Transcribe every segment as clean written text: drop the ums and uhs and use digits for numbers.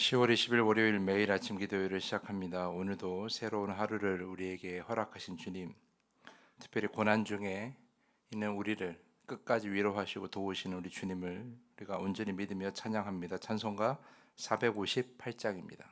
10월 20일 월요일 매일 아침 기도회를 시작합니다. 오늘도 새로운 하루를 우리에게 허락하신 주님, 특별히 고난 중에 있는 우리를 끝까지 위로하시고 도우시는 우리 주님을 우리가 온전히 믿으며 찬양합니다. 찬송가 458장입니다.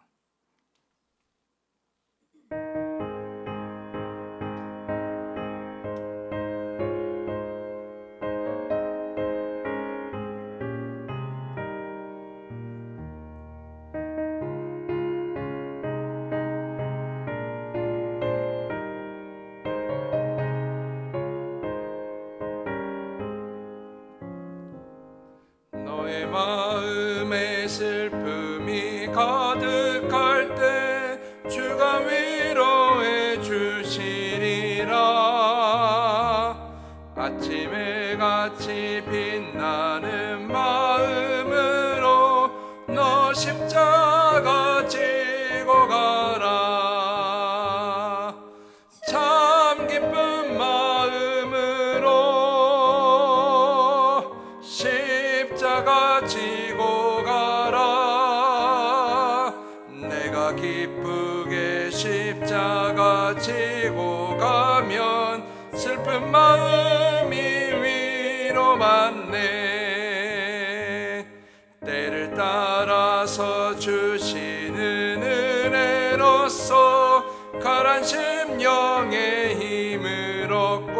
너의 마음에 슬픔이 가득할 때 주가 위로해 주시리라. 아침에 같이 빛나는 마음으로 너 십자가 지고 가라. 참 기쁜 마음으로 십자가 지고 가라. 내가 기쁘게 십자가 지고 가면 슬픈 마음이 위로받네. 때를 따라서 주시는 은혜로서 가란 심령의 힘을 얻고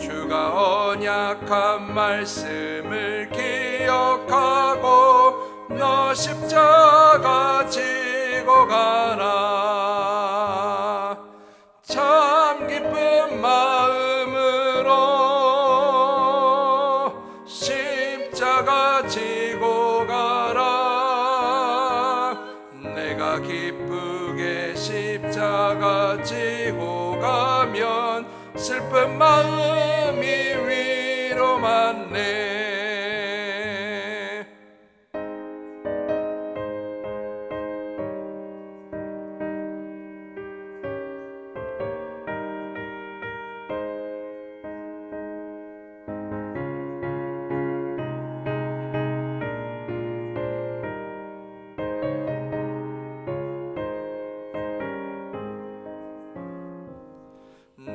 주가 언약한 말씀을 기억하고 너 십자가 지고 가라. 참 기쁜 마음으로 십자가 지고 가라. 내가 기쁘게 십자가 지고 가면 슬픈 마음이 위로받네.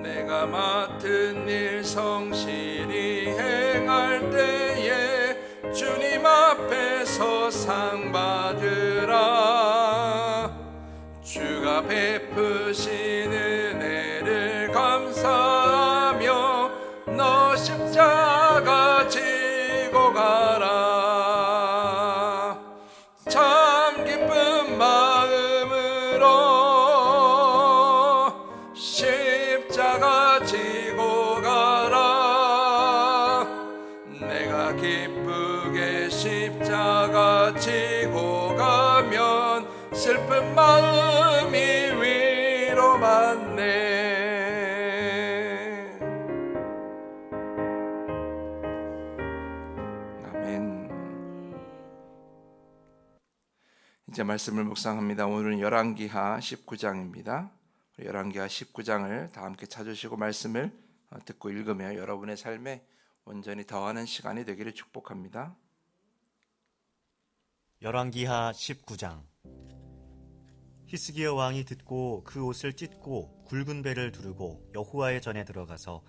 내가 맡은 일 성실히 행할 때에 주님 앞에서 상 받으라. 주가 베푸신 은혜를 감사하며 너 십자가 지고 가라. 참 기쁜 마음으로 십자가 지고 가라. 내가 기쁘게 십자가 지고 가면 슬픈 마음이 위로받네. 아멘. 이제 말씀을 묵상합니다. 오늘은 열왕기하 19장입니다. 열왕기하 19장을 다 함께 찾으시고 말씀을 듣고 읽으며 여러분의 삶에 온전히 더하는 시간이 되기를 축복합니다. 열왕기하 19장. 히스기야 왕이 듣고 그 옷을 찢고 굵은 배를 두르고 여호와의 전에 들어가서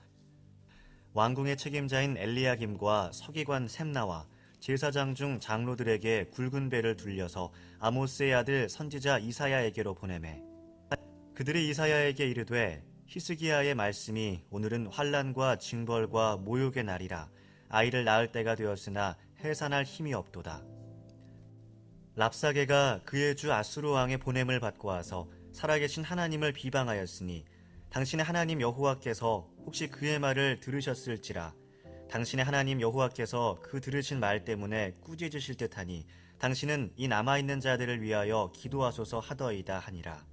왕궁의 책임자인 엘리야김과 서기관 셈나와 제사장 중 장로들에게 굵은 배를 둘려서 아모스의 아들 선지자 이사야에게로 보내매 그들이 이사야에게 이르되 히스기야의 말씀이 오늘은 환난과 징벌과 모욕의 날이라. 아이를 낳을 때가 되었으나 해산할 힘이 없도다. 랍사게가 그의 주 아수르 왕의 보냄을 받고 와서 살아계신 하나님을 비방하였으니 당신의 하나님 여호와께서 혹시 그의 말을 들으셨을지라. 당신의 하나님 여호와께서 그 들으신 말 때문에 꾸짖으실 듯하니 당신은 이 남아있는 자들을 위하여 기도하소서 하더이다 하니라.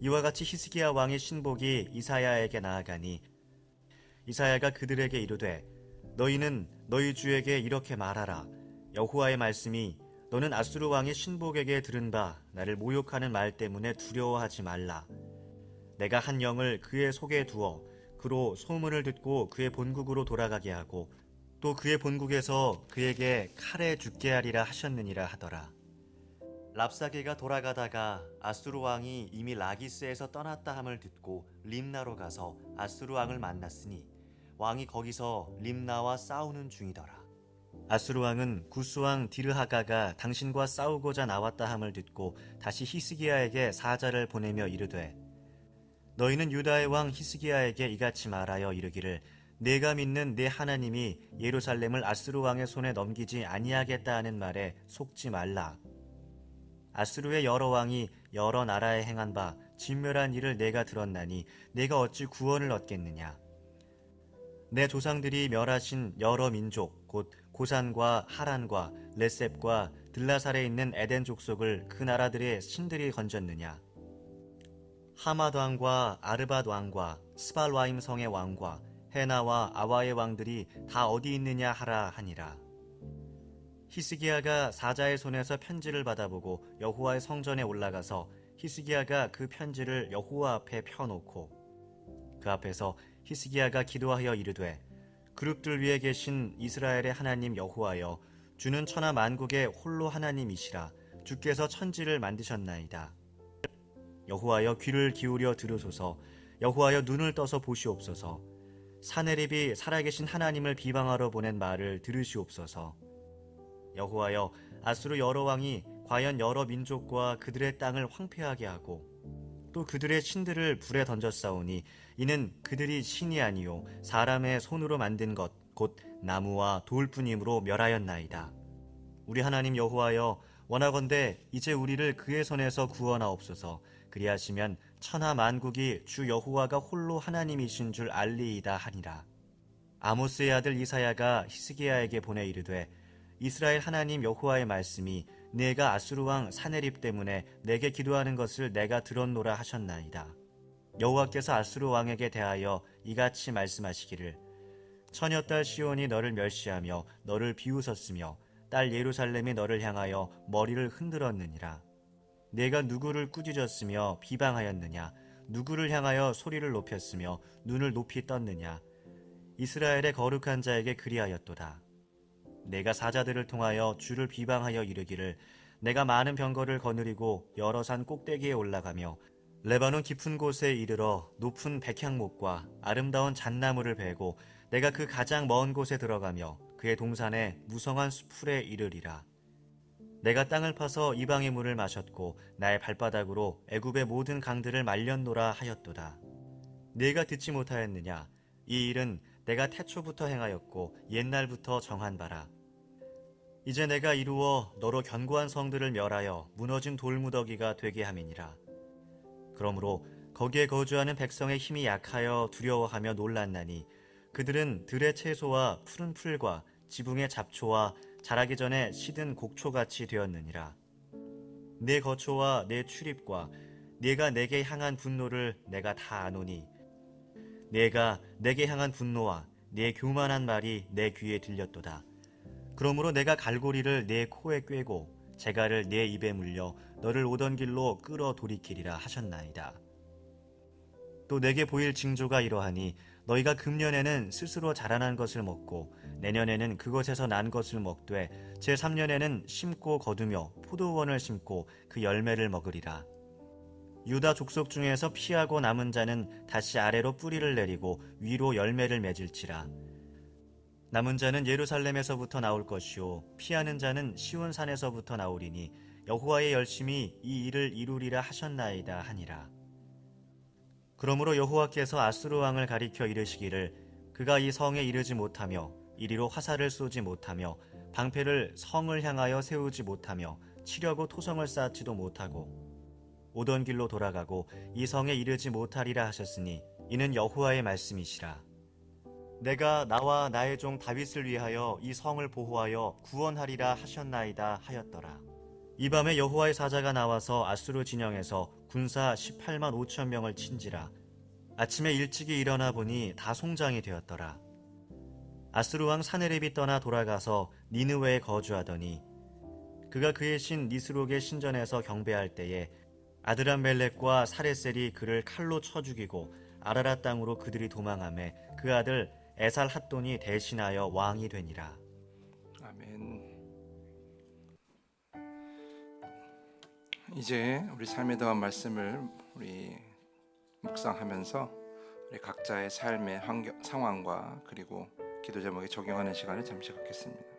이와 같이 히스기야 왕의 신복이 이사야에게 나아가니 이사야가 그들에게 이르되 너희는 너희 주에게 이렇게 말하라. 여호와의 말씀이 너는 아수르 왕의 신복에게 들은 바 나를 모욕하는 말 때문에 두려워하지 말라. 내가 한 영을 그의 속에 두어 그로 소문을 듣고 그의 본국으로 돌아가게 하고 또 그의 본국에서 그에게 칼에 죽게 하리라 하셨느니라 하더라. 랍사게가 돌아가다가 아수르 왕이 이미 라기스에서 떠났다 함을 듣고 림나로 가서 아수르 왕을 만났으니 왕이 거기서 림나와 싸우는 중이더라. 아수르 왕은 구스 왕 디르하가가 당신과 싸우고자 나왔다 함을 듣고 다시 히스기야에게 사자를 보내며 이르되, 너희는 유다의 왕 히스기야에게 이같이 말하여 이르기를, 내가 믿는 내 하나님이 예루살렘을 아수르 왕의 손에 넘기지 아니하겠다 하는 말에 속지 말라. 아수르의 여러 왕이 여러 나라에 행한 바 진멸한 일을 내가 들었나니 내가 어찌 구원을 얻겠느냐. 내 조상들이 멸하신 여러 민족 곧 고산과 하란과 레셉과 들라살에 있는 에덴 족속을 그 나라들의 신들이 건졌느냐. 하맛 왕과 아르밧 왕과 스발와임 성의 왕과 헤나와 아와의 왕들이 다 어디 있느냐 하라 하니라. 히스기야가 사자의 손에서 편지를 받아보고 여호와의 성전에 올라가서 히스기야가 그 편지를 여호와 앞에 펴놓고 그 앞에서 히스기야가 기도하여 이르되, 그룹들 위에 계신 이스라엘의 하나님 여호와여, 주는 천하 만국의 홀로 하나님이시라. 주께서 천지를 만드셨나이다. 여호와여, 귀를 기울여 들으소서. 여호와여, 눈을 떠서 보시옵소서. 사네립이 살아계신 하나님을 비방하러 보낸 말을 들으시옵소서. 여호와여, 아수르 여러 왕이 과연 여러 민족과 그들의 땅을 황폐하게 하고 또 그들의 신들을 불에 던졌사오니 이는 그들이 신이 아니요 사람의 손으로 만든 것 곧 나무와 돌뿐이므로 멸하였나이다. 우리 하나님 여호와여, 원하건대 이제 우리를 그의 손에서 구원하옵소서. 그리하시면 천하 만국이 주 여호와가 홀로 하나님이신 줄 알리이다 하니라. 아모스의 아들 이사야가 히스기야에게 보내 이르되, 이스라엘 하나님 여호와의 말씀이 내가 아수르 왕 사네립 때문에 내게 기도하는 것을 내가 들었노라 하셨나이다. 여호와께서 아수르 왕에게 대하여 이같이 말씀하시기를, 처녀딸 시온이 너를 멸시하며 너를 비웃었으며 딸 예루살렘이 너를 향하여 머리를 흔들었느니라. 내가 누구를 꾸짖었으며 비방하였느냐? 누구를 향하여 소리를 높였으며 눈을 높이 떴느냐? 이스라엘의 거룩한 자에게 그리하였도다. 내가 사자들을 통하여 주를 비방하여 이르기를, 내가 많은 병거를 거느리고 여러 산 꼭대기에 올라가며 레바논 깊은 곳에 이르러 높은 백향목과 아름다운 잣나무를 베고 내가 그 가장 먼 곳에 들어가며 그의 동산에 무성한 수풀에 이르리라. 내가 땅을 파서 이방의 물을 마셨고 나의 발바닥으로 애굽의 모든 강들을 말렸노라 하였도다. 내가 듣지 못하였느냐? 이 일은 내가 태초부터 행하였고 옛날부터 정한 바라. 이제 내가 이루어 너로 견고한 성들을 멸하여 무너진 돌무더기가 되게 함이니라. 그러므로 거기에 거주하는 백성의 힘이 약하여 두려워하며 놀랐나니 그들은 들의 채소와 푸른 풀과 지붕의 잡초와 자라기 전에 시든 곡초같이 되었느니라. 내 거초와 내 출입과 네가 내게 향한 분노를 내가 다 아노니 내가 내게 향한 분노와 네 교만한 말이 내 귀에 들렸도다. 그러므로 내가 갈고리를 네 코에 꿰고 재갈을 네 입에 물려 너를 오던 길로 끌어 돌이키리라 하셨나이다. 또 내게 보일 징조가 이러하니 너희가 금년에는 스스로 자라난 것을 먹고 내년에는 그것에서 난 것을 먹되 제3년에는 심고 거두며 포도원을 심고 그 열매를 먹으리라. 유다 족속 중에서 피하고 남은 자는 다시 아래로 뿌리를 내리고 위로 열매를 맺을지라. 남은 자는 예루살렘에서부터 나올 것이요 피하는 자는 시온산에서부터 나오리니 여호와의 열심히 이 일을 이루리라 하셨나이다 하니라. 그러므로 여호와께서 아수르 왕을 가리켜 이르시기를, 그가 이 성에 이르지 못하며 이리로 화살을 쏘지 못하며 방패를 성을 향하여 세우지 못하며 치려고 토성을 쌓지도 못하고 오던 길로 돌아가고 이 성에 이르지 못하리라 하셨으니 이는 여호와의 말씀이시라. 내가 나와 나의 종 다윗을 위하여 이 성을 보호하여 구원하리라 하셨나이다 하였더라. 이 밤에 여호와의 사자가 나와서 아수르 진영에서 군사 18만 5천 명을 친지라. 아침에 일찍이 일어나 보니 다 송장이 되었더라. 아수르 왕 사네립이 떠나 돌아가서 니느웨에 거주하더니 그가 그의 신 니스록의 신전에서 경배할 때에 아드람멜렉과 사레셀이 그를 칼로 쳐 죽이고 아라랏 땅으로 그들이 도망하매 그 아들 에살 핫돈이 대신하여 왕이 되니라. 아멘. 이제 우리 삶에 대한 말씀을 우리 묵상하면서 우리 각자의 삶의 상황과 그리고 기도 제목에 적용하는 시간을 잠시 갖겠습니다.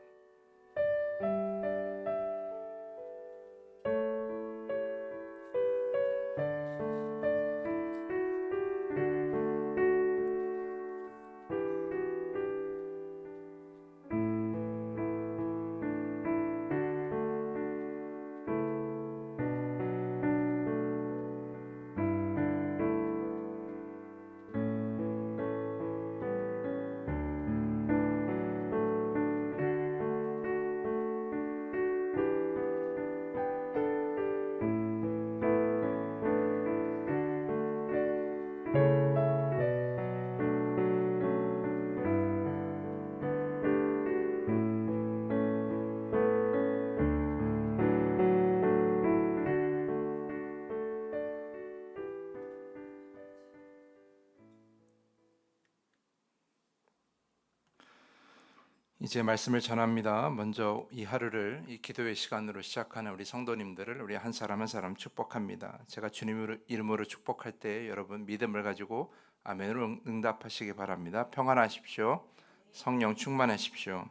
이제 말씀을 전합니다. 먼저 이 하루를 이 기도의 시간으로 시작하는 우리 성도님들을 우리 한 사람 한 사람 축복합니다. 제가 주님 이름으로 축복할 때 여러분 믿음을 가지고 아멘으로 응답하시기 바랍니다. 평안하십시오. 성령 충만하십시오.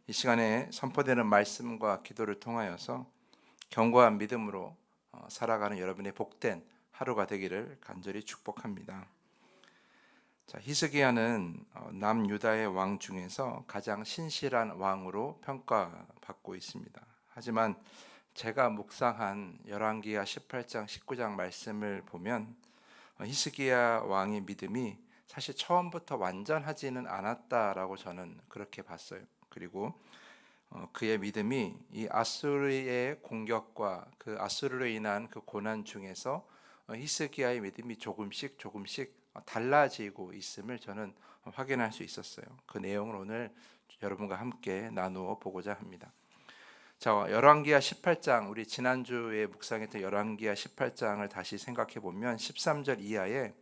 이 시간에 선포되는 말씀과 기도를 통하여서 견고한 믿음으로 살아가는 여러분의 복된 하루가 되기를 간절히 축복합니다. 자, 히스기야는 남유다의 왕 중에서 가장 신실한 왕으로 평가받고 있습니다. 하지만 제가 묵상한 열왕기하 18장 19장 말씀을 보면 히스기야 왕의 믿음이 사실 처음부터 완전하지는 않았다라고 저는 그렇게 봤어요. 그리고 그의 믿음이 이 아수르의 공격과 그 아수르로 인한 그 고난 중에서 히스기야의 믿음이 조금씩 달라지고 있음을 저는 확인할 수 있었어요. 그 내용을 오늘 여러분과 함께 나누어 보고자 합니다. 자, 열왕기하 18장, 우리 지난주에 묵상했던 열왕기하 18장을 다시 생각해 보면 13절 이하에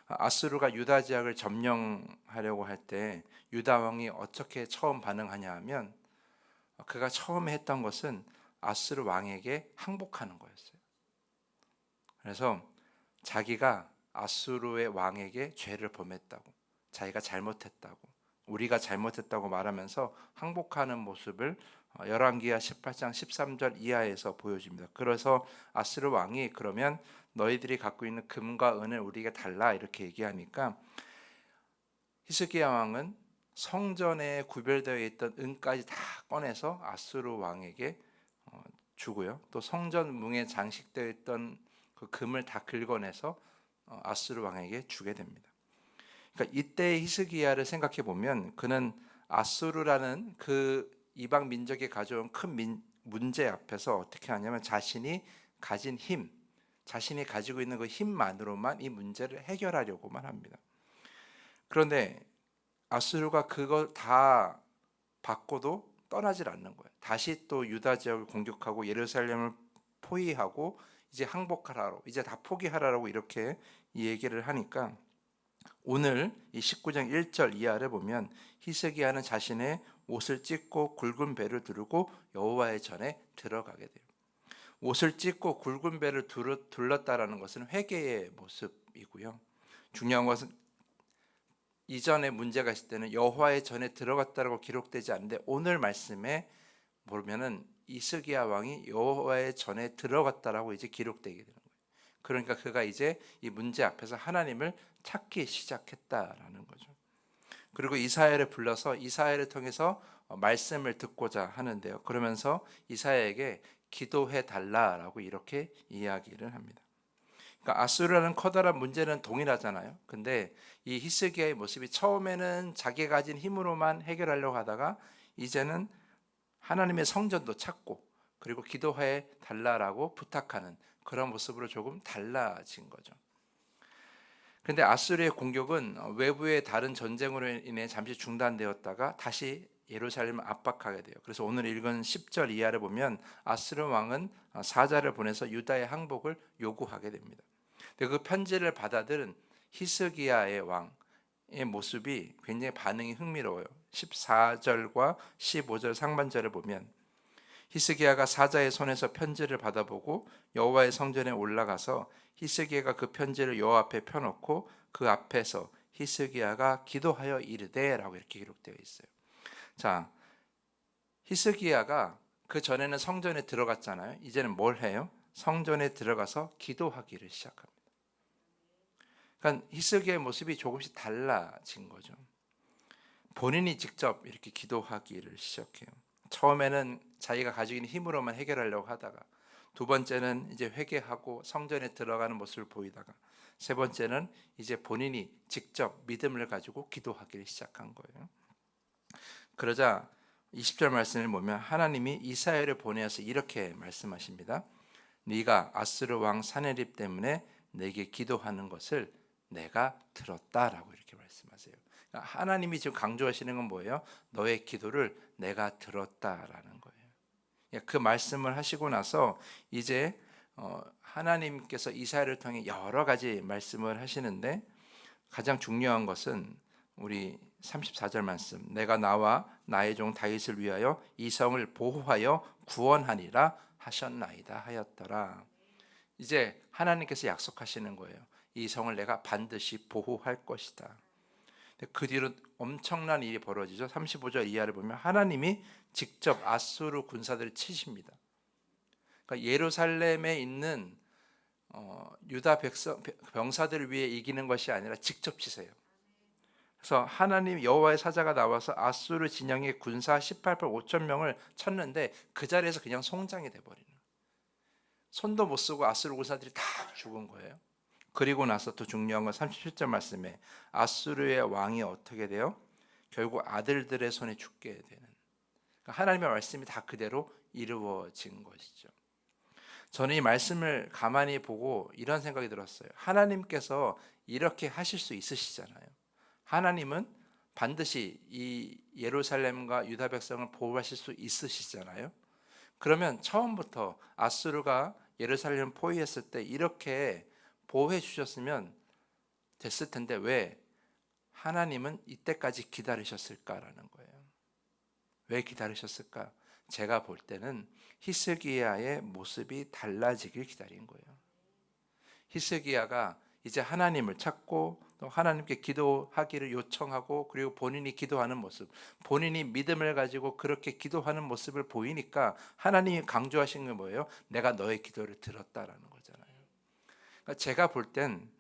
아수르가 유다 지역을 점령하려고 할 때 유다 왕이 어떻게 처음 반응하냐 하면 그가 처음에 했던 것은 아수르 왕에게 항복하는 거였어요. 그래서 자기가 아수르의 왕에게 죄를 범했다고, 자기가 잘못했다고, 우리가 잘못했다고 말하면서 항복하는 모습을 열왕기하 18장 13절 이하에서 보여줍니다. 그래서 아수르 왕이 그러면 너희들이 갖고 있는 금과 은을 우리에게 달라 이렇게 얘기하니까 히스기야 왕은 성전에 구별되어 있던 은까지 다 꺼내서 아수르 왕에게 주고요. 또 성전 문에 장식되어 있던 그 금을 다 긁어내서 아수르 왕에게 주게 됩니다. 그러니까 이때의 히스기야를 생각해 보면 그는 아수르라는 그 이방 민족이 가져온 큰 문제 앞에서 어떻게 하냐면 자신이 가진 힘, 자신이 가지고 있는 그 힘만으로만 이 문제를 해결하려고만 합니다. 그런데 아수르가 그걸 다 받고도 떠나질 않는 거예요. 다시 또 유다 지역을 공격하고 예루살렘을 포위하고 이제 항복하라고, 이제 다 포기하라고 이렇게 얘기를 하니까 오늘 이 19장 1절 이하를 보면 히스기야는 자신의 옷을 찢고 굵은 배를 두르고 여호와의 전에 들어가게 돼요. 옷을 찢고 굵은 배를 둘렀다라는 것은 회개의 모습이고요. 중요한 것은 이전에 문제가 있을 때는 여호와의 전에 들어갔다라고 기록되지 않는데 오늘 말씀에 보면은 히스기야 왕이 여호와의 전에 들어갔다라고 이제 기록되게 되는 거예요. 그러니까 그가 이제 이 문제 앞에서 하나님을 찾기 시작했다라는 거죠. 그리고 이사야를 불러서 이사야를 통해서 말씀을 듣고자 하는데요. 그러면서 이사야에게 기도해 달라라고 이렇게 이야기를 합니다. 그러니까 아수르라는 커다란 문제는 동일하잖아요. 근데 이 히스기야의 모습이 처음에는 자기가 가진 힘으로만 해결하려고 하다가 이제는 하나님의 성전도 찾고 그리고 기도해 달라라고 부탁하는 그런 모습으로 조금 달라진 거죠. 그런데 아수르의 공격은 외부의 다른 전쟁으로 인해 잠시 중단되었다가 다시 예루살렘을 압박하게 돼요. 그래서 오늘 읽은 10절 이하를 보면 아수르 왕은 사자를 보내서 유다의 항복을 요구하게 됩니다. 근데 그 편지를 받아들은 히스기야의 왕, 모습이 굉장히 반응이 흥미로워요. 14절과 15절 상반절을 보면 히스기야가 사자의 손에서 편지를 받아보고 여호와의 성전에 올라가서 히스기야가 그 편지를 여호와 앞에 펴놓고 그 앞에서 히스기야가 기도하여 이르되라고 이렇게 기록되어 있어요. 자, 히스기야가 그 전에는 성전에 들어갔잖아요. 이제는 뭘 해요? 성전에 들어가서 기도하기를 시작합니다. 그러니까 히스기야의 모습이 조금씩 달라진 거죠. 본인이 직접 이렇게 기도하기를 시작해요. 처음에는 자기가 가지고 있는 힘으로만 해결하려고 하다가, 두 번째는 이제 회개하고 성전에 들어가는 모습을 보이다가, 세 번째는 이제 본인이 직접 믿음을 가지고 기도하기를 시작한 거예요. 그러자 20절 말씀을 보면 하나님이 이사야를 보내어서 이렇게 말씀하십니다. 네가 아스르 왕 사네립 때문에 내게 기도하는 것을 내가 들었다라고 이렇게 말씀하세요. 그러니까 하나님이 지금 강조하시는 건 뭐예요? 너의 기도를 내가 들었다라는 거예요. 그러니까 그 말씀을 하시고 나서 이제 하나님께서 이사야를 통해 여러 가지 말씀을 하시는데, 가장 중요한 것은 우리 34절 말씀, 내가 나와 나의 종 다윗을 위하여 이 성을 보호하여 구원하리라 하셨나이다 하였더라. 이제 하나님께서 약속하시는 거예요. 이 성을 내가 반드시 보호할 것이다. 그 뒤로 엄청난 일이 벌어지죠. 35절 이하를 보면 하나님이 직접 아수르 군사들을 치십니다. 그러니까 예루살렘에 있는 유다 병사들을 위해 이기는 것이 아니라 직접 치세요. 그래서 하나님 여호와의 사자가 나와서 아수르 진영의 군사 18만 5천 명을 쳤는데 그 자리에서 그냥 송장이 돼버리는 거예요. 손도 못 쓰고 아수르 군사들이 다 죽은 거예요. 그리고 나서 또 중요한 건 37절 말씀에 아수르의 왕이 어떻게 돼요? 결국 아들들의 손에 죽게 되는, 그러니까 하나님의 말씀이 다 그대로 이루어진 것이죠. 저는 이 말씀을 가만히 보고 이런 생각이 들었어요. 하나님께서 이렇게 하실 수 있으시잖아요. 하나님은 반드시 이 예루살렘과 유다 백성을 보호하실 수 있으시잖아요. 그러면 처음부터 아수르가 예루살렘을 포위했을 때 이렇게 보호해 주셨으면 됐을 텐데 왜 하나님은 이때까지 기다리셨을까라는 거예요. 왜 기다리셨을까? 제가 볼 때는 히스기야의 모습이 달라지길 기다린 거예요. 히스기야가 이제 하나님을 찾고 또 하나님께 기도하기를 요청하고, 그리고 본인이 기도하는 모습, 본인이 믿음을 가지고 그렇게 기도하는 모습을 보이니까 하나님이 강조하신 게 뭐예요? 내가 너의 기도를 들었다라는 거잖아요. 그러니까 제가 볼 땐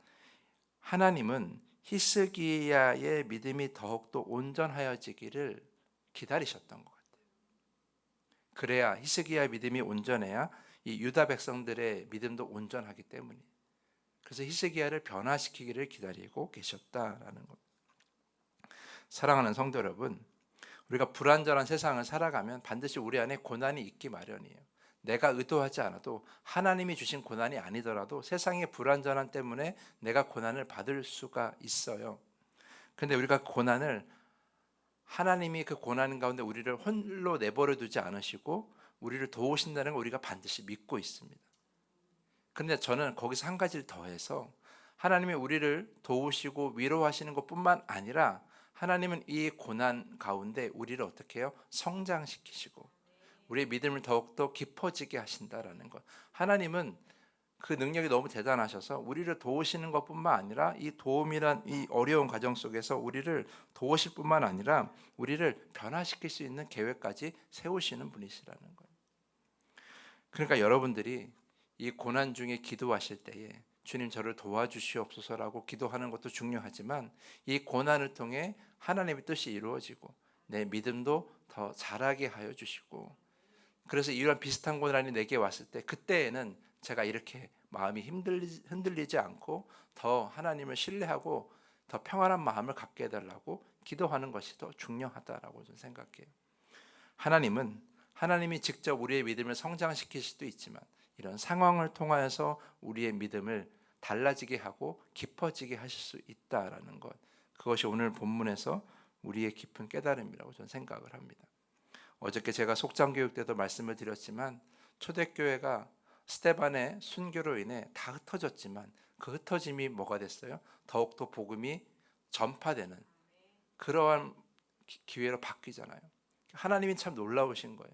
하나님은 히스기야의 믿음이 더욱더 온전하여지기를 기다리셨던 것 같아요. 그래야 히스기야의 믿음이 온전해야 이 유다 백성들의 믿음도 온전하기 때문이에요. 그래서 히스기야를 변화시키기를 기다리고 계셨다라는 겁니다. 사랑하는 성도 여러분, 우리가 불완전한 세상을 살아가면 반드시 우리 안에 고난이 있기 마련이에요. 내가 의도하지 않아도, 하나님이 주신 고난이 아니더라도 세상의 불완전함 때문에 내가 고난을 받을 수가 있어요. 그런데 우리가 고난을, 하나님이 그 고난 가운데 우리를 홀로 내버려 두지 않으시고 우리를 도우신다는 걸 우리가 반드시 믿고 있습니다. 그런데 저는 거기서 한 가지를 더해서, 하나님이 우리를 도우시고 위로하시는 것뿐만 아니라 하나님은 이 고난 가운데 우리를 어떻게 해요? 성장시키시고 우리의 믿음을 더욱더 깊어지게 하신다라는 것. 하나님은 그 능력이 너무 대단하셔서 우리를 도우시는 것뿐만 아니라 이 도움이란 이 어려운 과정 속에서 우리를 도우실 뿐만 아니라 우리를 변화시킬 수 있는 계획까지 세우시는 분이시라는 거예요. 그러니까 여러분들이 이 고난 중에 기도하실 때에 주님 저를 도와주시옵소서라고 기도하는 것도 중요하지만, 이 고난을 통해 하나님의 뜻이 이루어지고 내 믿음도 더 자라게 하여 주시고, 그래서 이런 비슷한 고난이 내게 왔을 때 그때에는 제가 이렇게 마음이 흔들리지 않고 더 하나님을 신뢰하고 더 평안한 마음을 갖게 해달라고 기도하는 것이 더 중요하다라고 저는 생각해요. 하나님이 직접 우리의 믿음을 성장시킬 수도 있지만 이런 상황을 통하여서 우리의 믿음을 달라지게 하고 깊어지게 하실 수 있다라는 것, 그것이 오늘 본문에서 우리의 깊은 깨달음이라고 저는 생각을 합니다. 어저께 제가 속장교육 때도 말씀을 드렸지만 초대교회가 스데반의 순교로 인해 다 흩어졌지만 그 흩어짐이 뭐가 됐어요? 더욱더 복음이 전파되는 그러한 기회로 바뀌잖아요. 하나님이 참 놀라우신 거예요.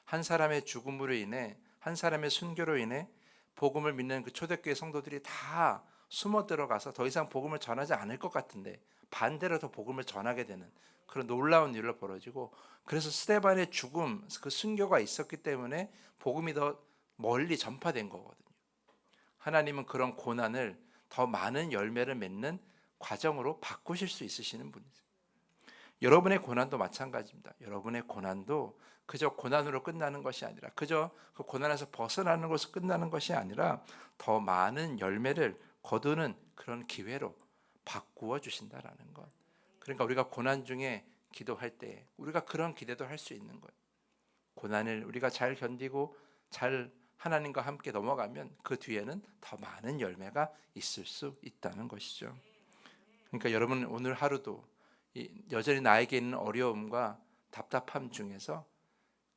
한 사람의 죽음으로 인해, 한 사람의 순교로 인해 복음을 믿는 그 초대교회 성도들이 다 숨어 들어가서 더 이상 복음을 전하지 않을 것 같은데 반대로 더 복음을 전하게 되는 그런 놀라운 일로 벌어지고, 그래서 스데반의 죽음, 그 순교가 있었기 때문에 복음이 더 멀리 전파된 거거든요. 하나님은 그런 고난을 더 많은 열매를 맺는 과정으로 바꾸실 수 있으시는 분이세요. 여러분의 고난도 마찬가지입니다. 여러분의 고난도 그저 고난으로 끝나는 것이 아니라, 그저 그 고난에서 벗어나는 것으로 끝나는 것이 아니라 더 많은 열매를 거두는 그런 기회로 바꾸어 주신다라는 것. 그러니까 우리가 고난 중에 기도할 때 우리가 그런 기대도 할 수 있는 거예요. 고난을 우리가 잘 견디고 잘 하나님과 함께 넘어가면 그 뒤에는 더 많은 열매가 있을 수 있다는 것이죠. 그러니까 여러분, 오늘 하루도 여전히 나에게 있는 어려움과 답답함 중에서,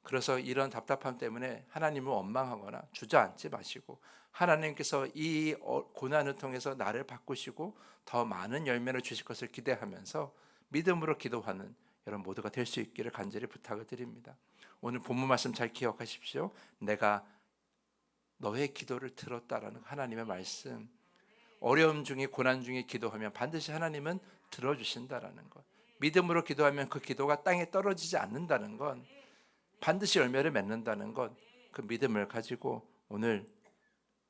그래서 이런 답답함 때문에 하나님을 원망하거나 주저앉지 마시고, 하나님께서 이 고난을 통해서 나를 바꾸시고 더 많은 열매를 주실 것을 기대하면서 믿음으로 기도하는 여러분 모두가 될 수 있기를 간절히 부탁을 드립니다. 오늘 본문 말씀 잘 기억하십시오. 내가 너의 기도를 들었다라는 하나님의 말씀. 어려움 중에, 고난 중에 기도하면 반드시 하나님은 들어주신다라는 것. 믿음으로 기도하면 그 기도가 땅에 떨어지지 않는다는 건, 반드시 열매를 맺는다는 것. 그 믿음을 가지고 오늘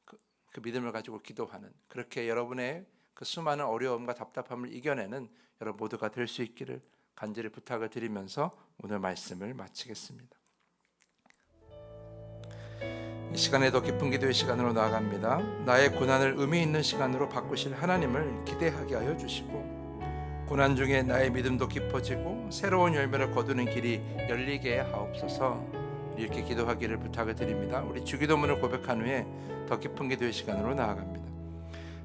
그 믿음을 가지고 기도하는, 그렇게 여러분의 그 수많은 어려움과 답답함을 이겨내는 여러분 모두가 될 수 있기를 간절히 부탁을 드리면서 오늘 말씀을 마치겠습니다. 이 시간에 더 깊은 기도의 시간으로 나아갑니다. 나의 고난을 의미 있는 시간으로 바꾸실 하나님을 기대하게 하여 주시고, 고난 중에 나의 믿음도 깊어지고 새로운 열매를 거두는 길이 열리게 하옵소서. 이렇게 기도하기를 부탁을 드립니다. 우리 주기도문을 고백한 후에 더 깊은 기도의 시간으로 나아갑니다.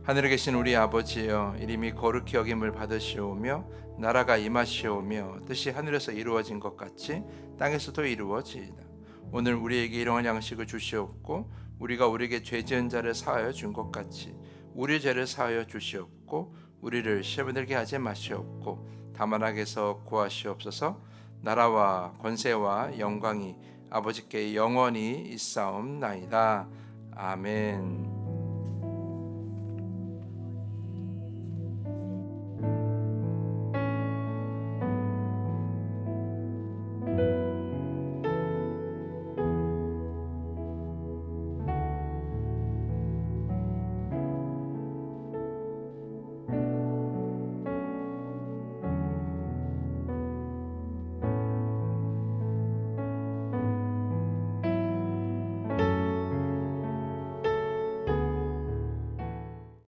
하늘에 계신 우리 아버지여, 이름이 거룩히 여김을 받으시오며 나라가 임하시오며 뜻이 하늘에서 이루어진 것 같이 땅에서도 이루어지이다. 오늘 우리에게 일용할 양식을 주시옵고, 우리가 우리에게 죄 지은 자를 사하여 준 것 같이 우리 죄를 사하여 주시옵고, 우리를 시험에 들게 하지 마시옵고 다만 악에서 구하시옵소서. 나라와 권세와 영광이 아버지께 영원히 있사옵나이다. 아멘.